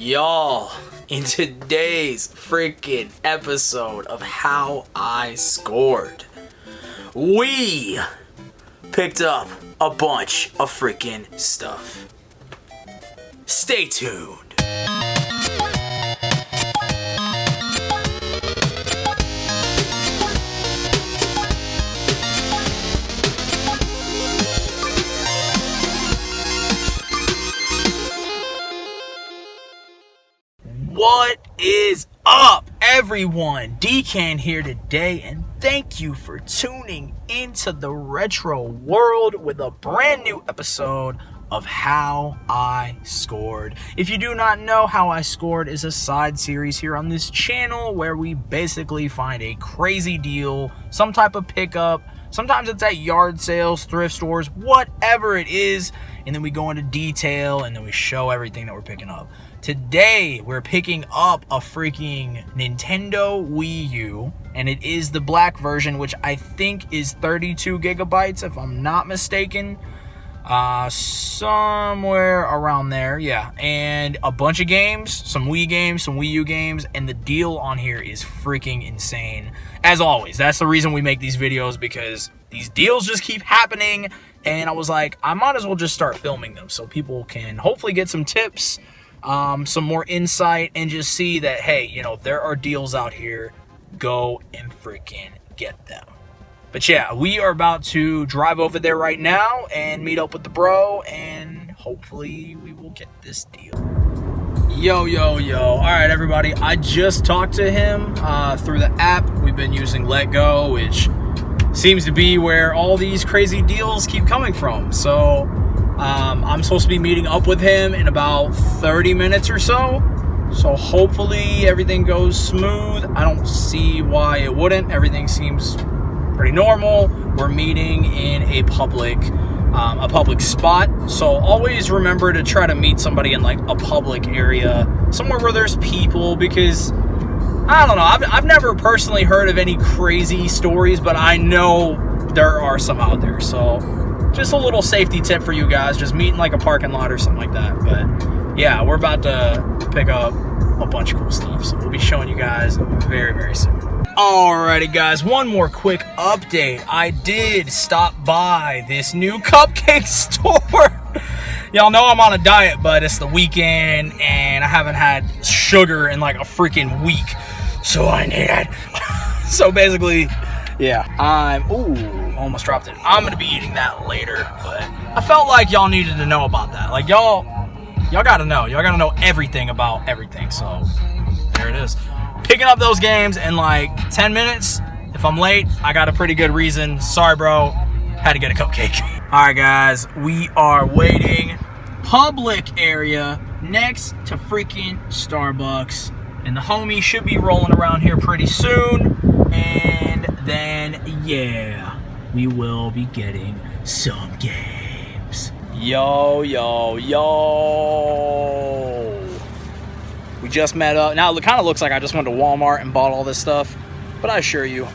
Y'all, in today's freaking episode of How I Scored, we picked up a bunch of freaking stuff. Stay tuned. What is up, everyone? Decan here today, and thank you for tuning into the retro world with a brand new episode of How I Scored. If you do not know, How I Scored is a side series here on this channel where we basically find a crazy deal, some type of pickup. Sometimes it's at yard sales, thrift stores, whatever it is, and then we go into detail and then we show everything that we're picking up. Today, we're picking up a freaking Nintendo Wii U, and it is the black version, which I think is 32 gigabytes, if I'm not mistaken. Somewhere around there, yeah. And a bunch of games, some Wii U games, and the deal on here is freaking insane. As always, that's the reason we make these videos, because these deals just keep happening, and I was like, I might as well just start filming them so people can hopefully get some tips, some more insight, and just see that, hey, you know, there are deals out here. Go and freaking get them. But yeah, we are about to drive over there right now and meet up with the bro, and hopefully we will get this deal. Yo. All right, everybody. I just talked to him through the app. We've been using Let Go, which seems to be where all these crazy deals keep coming from. So I'm supposed to be meeting up with him in about 30 minutes or so. So hopefully everything goes smooth. I don't see why it wouldn't. Everything seems pretty normal. We're meeting in a public spot. So always remember to try to meet somebody in like a public area, somewhere where there's people, because I don't know. I've never personally heard of any crazy stories, but I know there are some out there. So just a little safety tip for you guys. Just meet in like a parking lot or something like that. But yeah, we're about to pick up a bunch of cool stuff. So we'll be showing you guys very, very soon. Alrighty, guys. One more quick update. I did stop by this new cupcake store. Y'all know I'm on a diet, but it's the weekend and I haven't had sugar in like a freaking week. So I need it. So basically, yeah, almost dropped it. I'm gonna be eating that later, but I felt like y'all needed to know about that. Like y'all gotta know. Y'all gotta know everything about everything. So there it is. Picking up those games in like 10 minutes. If I'm late, I got a pretty good reason. Sorry, bro. Had to get a cupcake. All right, guys. We are waiting. Public area next to freaking Starbucks. And the homie should be rolling around here pretty soon. And then, yeah, we will be getting some games. Yo. We just met up. Now it kind of looks like I just went to Walmart and bought all this stuff, but I assure you,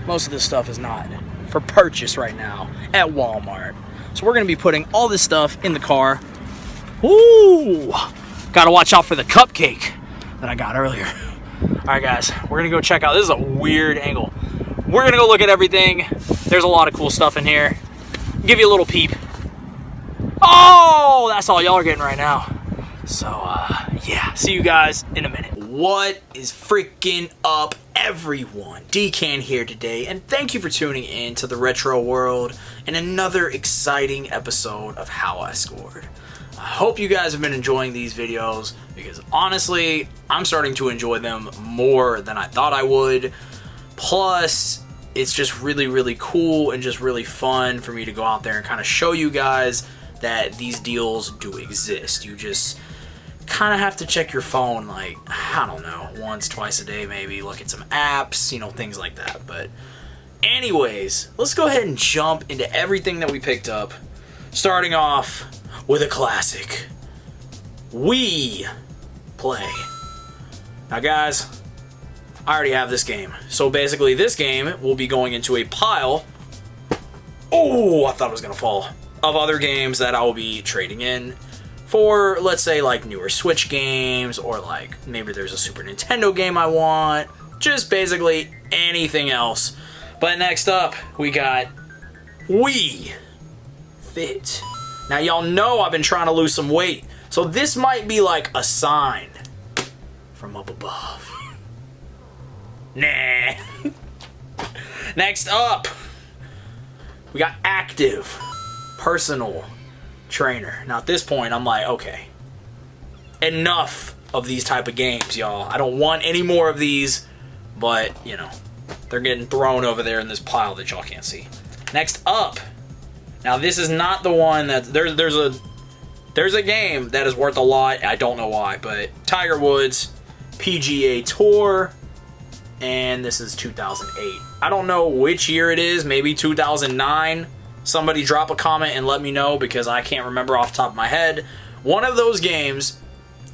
most of this stuff is not for purchase right now at Walmart. So we're going to be putting all this stuff in the car. Ooh, gotta watch out for the cupcake that I got earlier. All right, guys, we're going to go check out. This is a weird angle. We're going to go look at everything. There's a lot of cool stuff in here. Give you a little peep. Oh, that's all y'all are getting right now. So, yeah, see you guys in a minute. What is freaking up, everyone? Decan here today, and thank you for tuning in to the retro world and another exciting episode of How I Scored. I hope you guys have been enjoying these videos, because honestly, I'm starting to enjoy them more than I thought I would. Plus, it's just really, really cool and just really fun for me to go out there and kind of show you guys that these deals do exist. You just kind of have to check your phone, like, I don't know, once, twice a day maybe, look at some apps, you know, things like that. But anyways, let's go ahead and jump into everything that we picked up, starting off with a classic, Wii Play. Now guys, I already have this game, so basically this game will be going into a pile, oh, I thought it was gonna fall, of other games that I will be trading in for, let's say, like newer Switch games, or like maybe there's a Super Nintendo game I want. Just basically anything else. But next up, we got Wii Fit. Now, y'all know I've been trying to lose some weight, so this might be like a sign from up above. Nah. Next up, we got active personal trainer. Now, at this point, I'm like, okay, enough of these type of games, y'all. I don't want any more of these, but, you know, they're getting thrown over there in this pile that y'all can't see. Next up, now this is not the one that there's a game that is worth a lot. I don't know why, but Tiger Woods PGA Tour, and this is 2008. I don't know which year it is, maybe 2009. Somebody drop a comment and let me know, because I can't remember off the top of my head. One of those games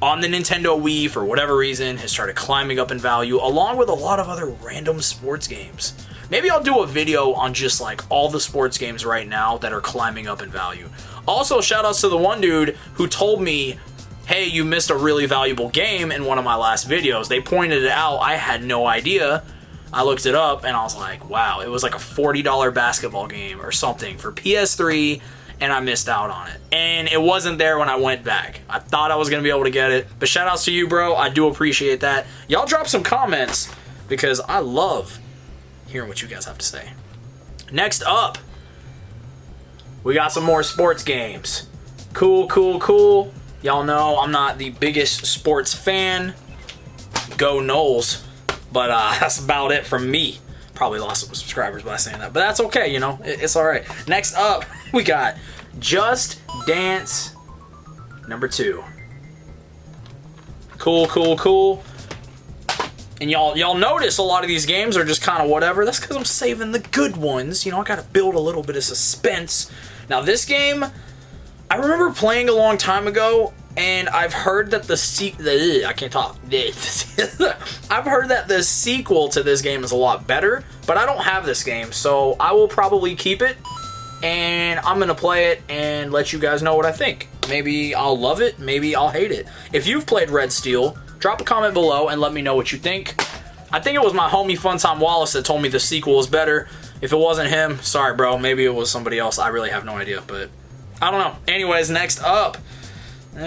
on the Nintendo Wii, for whatever reason, has started climbing up in value, along with a lot of other random sports games. Maybe I'll do a video on just like all the sports games right now that are climbing up in value. Also, shout outs to the one dude who told me, hey, you missed a really valuable game in one of my last videos. They pointed it out. I had no idea. I looked it up and I was like, wow, it was like a $40 basketball game or something for PS3, and I missed out on it. And it wasn't there when I went back. I thought I was going to be able to get it, but shout outs to you, bro. I do appreciate that. Y'all drop some comments, because I love hearing what you guys have to say. Next up, we got some more sports games. Cool, cool, cool. Y'all know I'm not the biggest sports fan. Go Knowles. But that's about it from me. Probably lost some subscribers by saying that, but that's okay, you know. It's all right. Next up, we got Just Dance number 2. Cool, cool, cool. And y'all notice a lot of these games are just kind of whatever. That's because I'm saving the good ones. You know, I got to build a little bit of suspense. Now, this game, I remember playing a long time ago, and I've heard that I can't talk. I've heard that the sequel to this game is a lot better, but I don't have this game, so I will probably keep it, and I'm going to play it and let you guys know what I think. Maybe I'll love it, maybe I'll hate it. If you've played Red Steel, drop a comment below and let me know what you think. I think it was my homie Funtime Wallace that told me the sequel is better. If it wasn't him, sorry bro, maybe it was somebody else. I really have no idea, but I don't know. Anyways, next up, y'all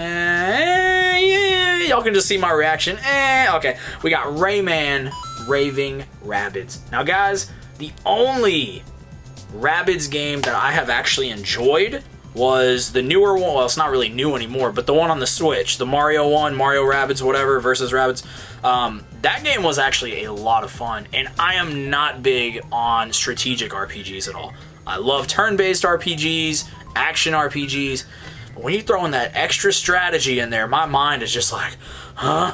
can just see my reaction. Okay, we got Raving Rabbids. Now guys, the only Rabbids game that I have actually enjoyed was the newer one. Well, it's not really new anymore, but the one on the Switch, the Mario one, Mario Rabbids, whatever, versus Rabbids. That game was actually a lot of fun, and I am not big on strategic RPGs at all. I love turn-based RPGs, action RPGs. But when you throw in that extra strategy in there, my mind is just like, huh?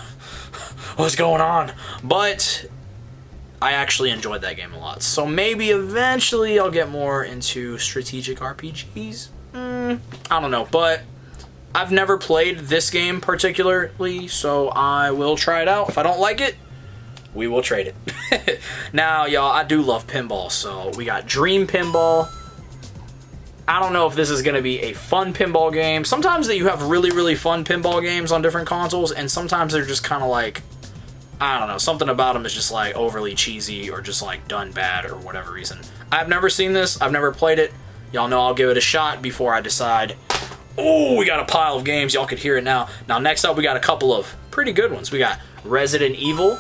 What's going on? But I actually enjoyed that game a lot. So maybe eventually I'll get more into strategic RPGs. I don't know, but I've never played this game particularly, so I will try it out. If I don't like it, we will trade it. Now, y'all, I do love pinball, so we got Dream Pinball. I don't know if this is going to be a fun pinball game. Sometimes that you have really, really fun pinball games on different consoles, and sometimes they're just kind of like, I don't know, something about them is just like overly cheesy or just like done bad or whatever reason. I've never seen this. I've never played it. Y'all know I'll give it a shot before I decide. Oh, we got a pile of games. Y'all could hear it now. Now, next up, we got a couple of pretty good ones. We got Resident Evil.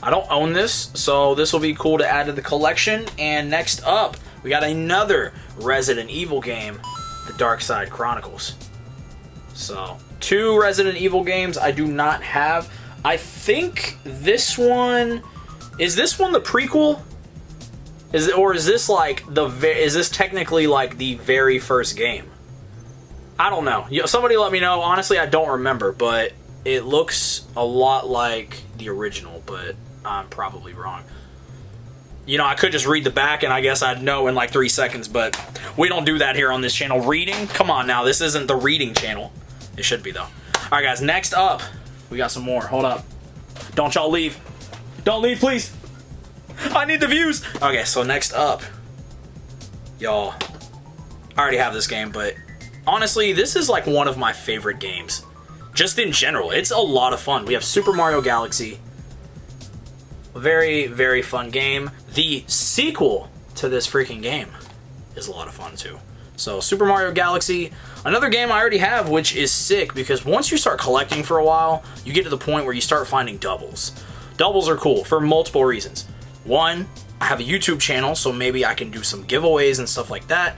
I don't own this, so this will be cool to add to the collection. And next up, we got another Resident Evil game, The Dark Side Chronicles. So, 2 Resident Evil games I do not have. I think this one... Is this one the prequel? Is this like is this technically like the very first game? I don't know. Somebody let me know. Honestly, I don't remember, but it looks a lot like the original, but I'm probably wrong. You know, I could just read the back and I guess I'd know in like 3 seconds, but we don't do that here on this channel. Reading? Come on now, this isn't the reading channel. It should be though. Alright guys, next up, we got some more. Hold up. Don't y'all leave. Don't leave, please. I need the views. Okay, so next up, y'all, I already have this game, but honestly, this is like one of my favorite games. Just in general, it's a lot of fun. We have Super Mario Galaxy. A very, very fun game. The sequel to this freaking game is a lot of fun too. So Super Mario Galaxy, another game I already have, which is sick because once you start collecting for a while, you get to the point where you start finding doubles. Doubles are cool for multiple reasons. One, I have a YouTube channel, so maybe I can do some giveaways and stuff like that.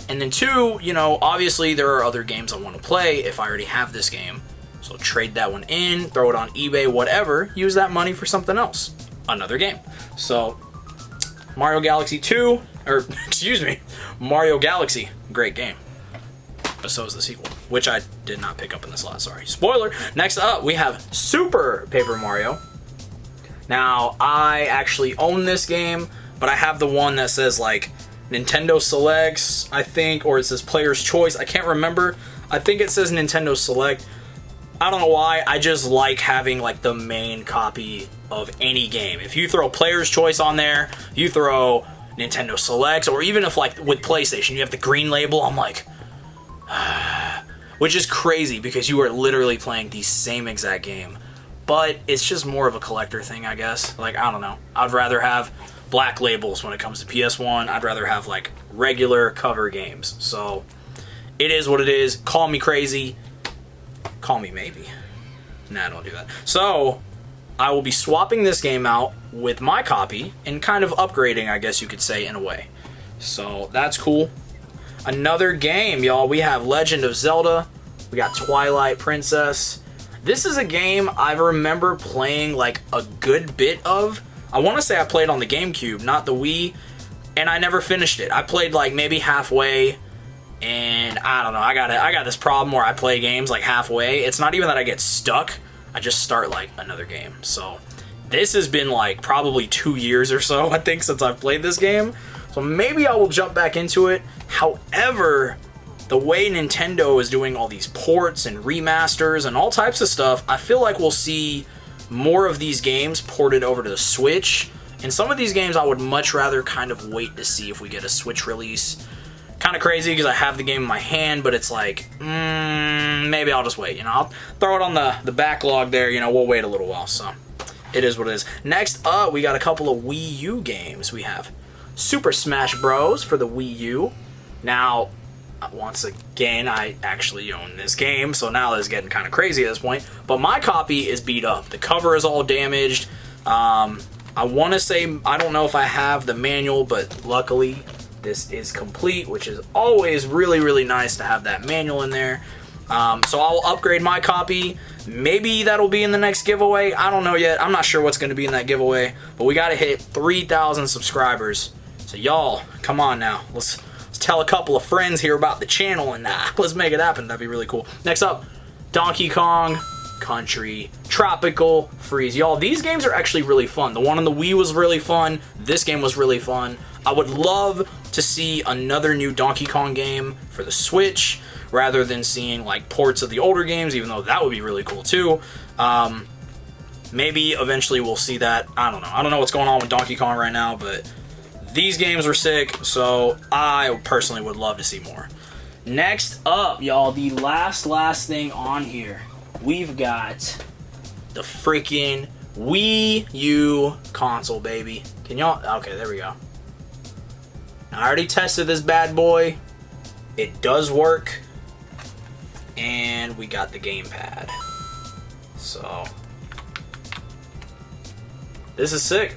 And then two, you know, obviously there are other games I want to play if I already have this game. So trade that one in, throw it on eBay, whatever, use that money for something else. Another game. So Mario Galaxy 2, or excuse me, Mario Galaxy, great game. But so is the sequel, which I did not pick up in this lot, sorry. Spoiler! Next up, we have Super Paper Mario. Now, I actually own this game, but I have the one that says, like, Nintendo Selects, I think, or it says Player's Choice. I can't remember. I think it says Nintendo Select. I don't know why. I just like having, like, the main copy of any game. If you throw Player's Choice on there, you throw Nintendo Selects, or even if, like, with PlayStation, you have the green label, I'm like... which is crazy, because you are literally playing the same exact game. But it's just more of a collector thing, I guess. Like, I don't know. I'd rather have black labels when it comes to PS1. I'd rather have, like, regular cover games. So, it is what it is. Call me crazy. Call me maybe. Nah, don't do that. So, I will be swapping this game out with my copy and kind of upgrading, I guess you could say, in a way. So, that's cool. Another game, y'all. We have Legend of Zelda. We got Twilight Princess. This is a game I remember playing like a good bit of. I want to say I played on the GameCube, not the Wii, and I never finished it. I played like maybe halfway, and I don't know. I got this problem where I play games like halfway. It's not even that I get stuck. I just start like another game. So this has been like probably 2 years or so, I think, since I've played this game. So maybe I will jump back into it. However, the way Nintendo is doing all these ports and remasters and all types of stuff, I feel like we'll see more of these games ported over to the Switch. And some of these games I would much rather kind of wait to see if we get a Switch release. Kind of crazy because I have the game in my hand, but it's like, maybe I'll just wait. You know, I'll throw it on the backlog there. You know, we'll wait a little while. So it is what it is. Next up, we got a couple of Wii U games. We have Super Smash Bros. For the Wii U. Now, once again, I actually own this game, so now it's getting kind of crazy at this point. But my copy is beat up. The cover is all damaged. I want to say, I don't know if I have the manual, but luckily this is complete, which is always really, really nice to have that manual in there. So I'll upgrade my copy. Maybe that'll be in the next giveaway. I don't know yet. I'm not sure what's going to be in that giveaway, but we got to hit 3,000 subscribers. So y'all, come on now. Let's tell a couple of friends here about the channel and let's make it happen. That'd be really cool. Next up, Donkey Kong Country Tropical Freeze. Y'all, these games are actually really fun. The one on the Wii was really fun. This game was really fun. I would love to see another new Donkey Kong game for the Switch rather than seeing like ports of the older games, even though that would be really cool too. Maybe eventually we'll see that. I don't know. I don't know what's going on with Donkey Kong right now, but these games were sick, so I personally would love to see more. Next up, y'all, the last thing on here, we've got the freaking Wii U Console, baby. Can y'all... Okay, there we go. I already tested this bad boy. It does work. And we got the gamepad. So, this is sick.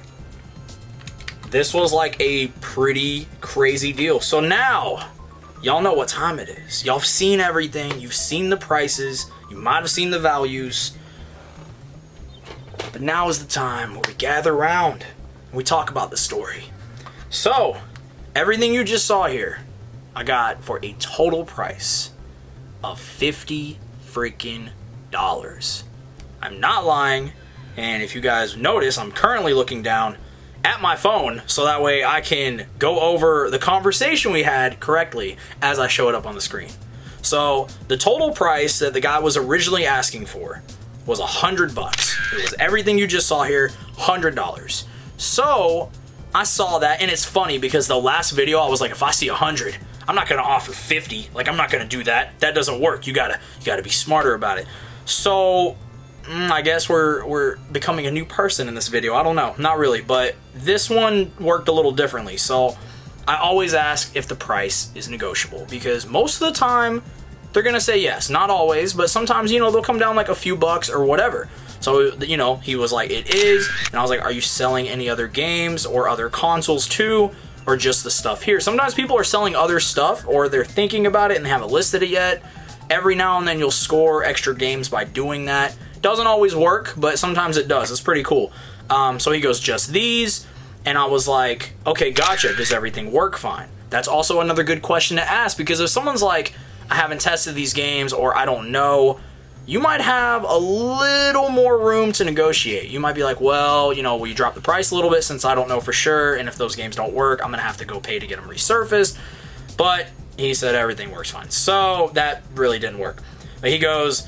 This was like a pretty crazy deal. So now, y'all know what time it is. Y'all have seen everything. You've seen the prices. You might have seen the values. But now is the time where we gather around and we talk about the story. So, everything you just saw here, I got for a total price of $50 freaking dollars. I'm not lying. And if you guys notice, I'm currently looking down at my phone, so that way I can go over the conversation we had correctly as I show it up on the screen. So the total price that the guy was originally asking for was $100. It was everything you just saw here, $100. So I saw that, and it's funny because the last video I was like, if I see 100, I'm not gonna offer 50. Like, I'm not gonna do that. That doesn't work. You gotta be smarter about it. So I guess we're becoming a new person in this video. I don't know, not really, but this one worked a little differently. So I always ask if the price is negotiable, because most of the time they're gonna say yes. Not always, but sometimes, you know, they'll come down like a few bucks or whatever. So, you know, he was like, it is, and I was like, are you selling any other games or other consoles too, or just the stuff here? Sometimes people are selling other stuff, or they're thinking about it and they haven't listed it yet. Every now and then you'll score extra games by doing that. Doesn't always work, but sometimes it does. It's pretty cool. So he goes, just these, and I was like, okay, gotcha. Does everything work fine? That's also another good question to ask, because if someone's like, I haven't tested these games, or I don't know, you might have a little more room to negotiate. You might be like, well, you know, will you drop the price a little bit, since I don't know for sure, and if those games don't work, I'm gonna have to go pay to get them resurfaced. But he said everything works fine. So that really didn't work. But he goes,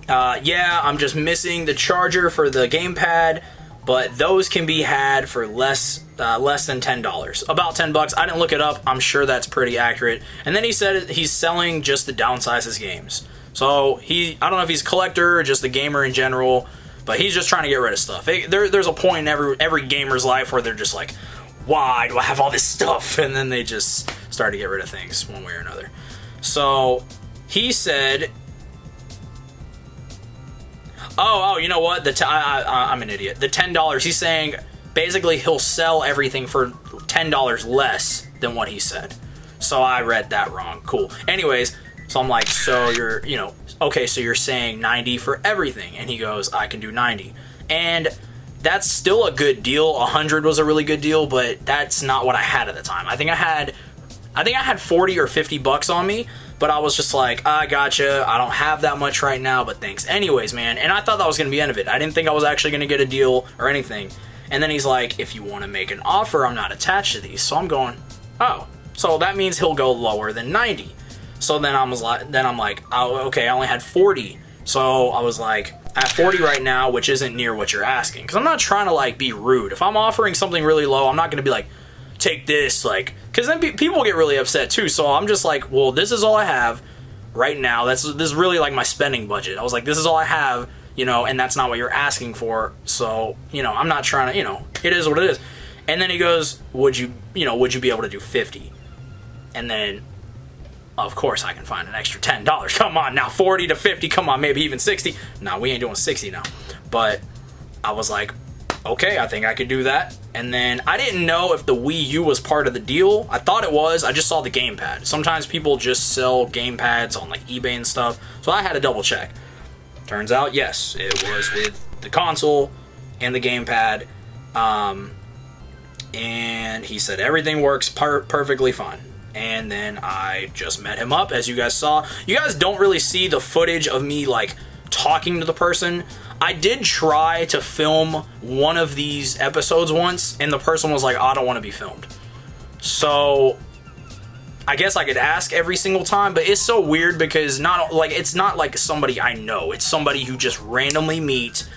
yeah, I'm just missing the charger for the gamepad, but those can be had for less than $10. About 10 bucks. I didn't look it up. I'm sure that's pretty accurate. And then he said he's selling just to downsize his games. So I don't know if he's a collector or just a gamer in general, but he's just trying to get rid of stuff. There's a point in every gamer's life where they're just like, why do I have all this stuff? And then they just start to get rid of things one way or another. So he said, oh, you know what? I'm an idiot. The $10, he's saying basically he'll sell everything for $10 less than what he said. So I read that wrong. Cool. Anyways, so I'm like, so you're, you know, okay, so you're saying 90 for everything. And he goes, I can do 90. And that's still a good deal. 100 was a really good deal, but that's not what I had at the time. I think I had 40 or 50 bucks on me, but I was just like, I gotcha. I don't have that much right now, but thanks anyways, man. And I thought that was going to be the end of it. I didn't think I was actually going to get a deal or anything. And then he's like, if you want to make an offer, I'm not attached to these. So I'm going, oh, so that means he'll go lower than 90. So then I'm like, oh, okay, I only had 40. So I was like, at 40 right now, which isn't near what you're asking. Because I'm not trying to, like, be rude. If I'm offering something really low, I'm not going to be like, take this, like, because then people get really upset too. So I'm just like, well, this is all I have right now. This is really like my spending budget. I was like, this is all I have, you know, and that's not what you're asking for. So, you know, I'm not trying to, you know, it is what it is. And then he goes, would you be able to do 50? And then, of course, I can find an extra $10. Come on now, 40 to 50. Come on, maybe even 60. No, we ain't doing 60 now. But I was like, okay, I think I could do that. And then I didn't know if the Wii U was part of the deal. I thought it was. I just saw the gamepad. Sometimes people just sell gamepads on like eBay and stuff. So I had to double check. Turns out, yes, it was with the console and the gamepad. And he said everything works perfectly fine. And then I just met him up, as you guys saw. You guys don't really see the footage of me like talking to the person. I did try to film one of these episodes once, and the person was like, I don't want to be filmed. So I guess I could ask every single time, but it's so weird because it's not like somebody I know. It's somebody who just randomly meet.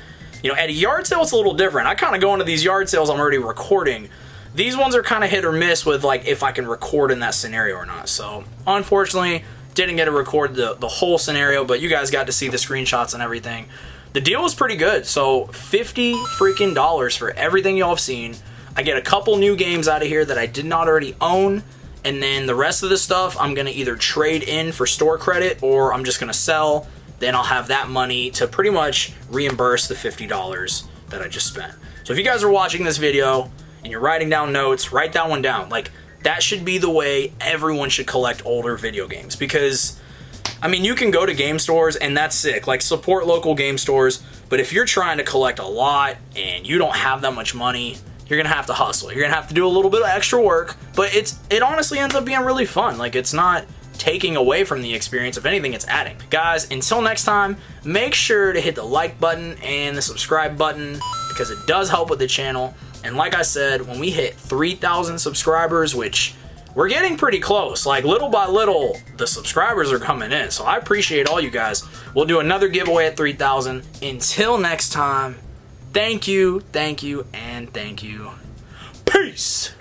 You know, at a yard sale, it's a little different. I kind of go into these yard sales, I'm already recording. These ones are kind of hit or miss with like if I can record in that scenario or not. So unfortunately, didn't get to record the whole scenario, but you guys got to see the screenshots and everything. The deal was pretty good. So $50 freaking dollars for everything y'all have seen. I get a couple new games out of here that I did not already own, and then the rest of the stuff I'm gonna either trade in for store credit or I'm just gonna sell. Then I'll have that money to pretty much reimburse the $50 that I just spent. So if you guys are watching this video and you're writing down notes, write that one down. Like, that should be the way everyone should collect older video games, because I mean, you can go to game stores and that's sick. Like, support local game stores, but if you're trying to collect a lot and you don't have that much money, you're gonna have to hustle. You're gonna have to do a little bit of extra work, but it honestly ends up being really fun. Like, it's not taking away from the experience. If anything, it's adding. Guys, until next time, make sure to hit the like button and the subscribe button, because it does help with the channel. And like I said, when we hit 3,000 subscribers, which we're getting pretty close, like little by little, the subscribers are coming in. So I appreciate all you guys. We'll do another giveaway at 3,000. Until next time, thank you, and thank you. Peace.